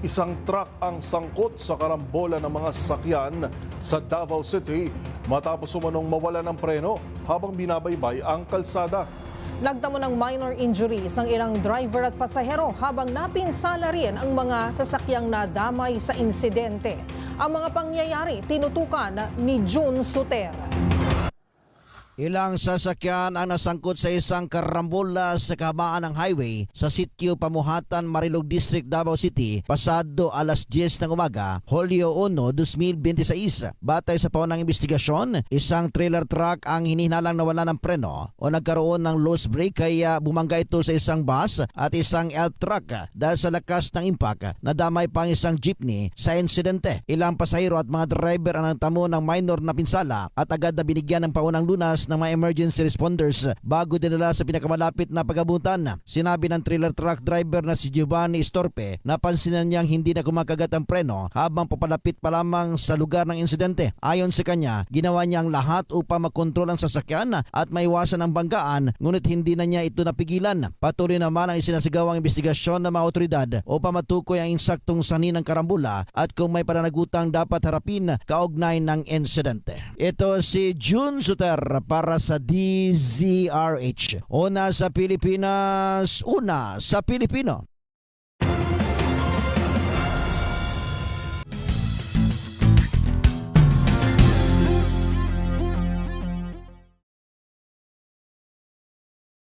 Isang truck ang sangkot sa karambola ng mga sasakyan sa Davao City matapos umanong mawala ng preno habang binabaybay ang kalsada. Nagtamo ng minor injuries ang ilang driver at pasahero habang napinsala rin ang mga sasakyang nadamay sa insidente. Ang mga pangyayari tinutukan ni June Suter. Ilang sasakyan ang nasangkot sa isang karambola sa kahabaan ng highway sa sitio Pamuhatan, Marilog District, Davao City pasado alas 10 ng umaga, Hulyo 1, 2026. Batay sa paunang investigasyon, isang trailer truck ang hinihinalang nawala ng preno o nagkaroon ng loose brake kaya bumangga ito sa isang bus at isang elf truck. Dahil sa lakas ng impact, nadamay pa ang isang jeepney sa insidente. Ilang pasahero at mga driver ang nagtamo ng minor na pinsala at agad na binigyan ng paunang lunas ng mga emergency responders bago dinala sa pinakamalapit na pagabutan. Sinabi ng trailer truck driver na si Giovanni Estorpe na pansinan niyang hindi na kumakagat ang preno habang papalapit pa lamang sa lugar ng insidente. Ayon sa kanya, ginawa niya ang lahat upang makontrol ang sasakyan at maiwasan ang banggaan, ngunit hindi na niya ito napigilan. Patuloy naman ang isinasagawang investigasyon ng mga otoridad upang matukoy ang insaktong sanhi ng karambula at kung may pananagutang dapat harapin kaugnay ng insidente. Ito si June Suter para sa DZRH. Una sa Pilipinas, una sa Pilipino.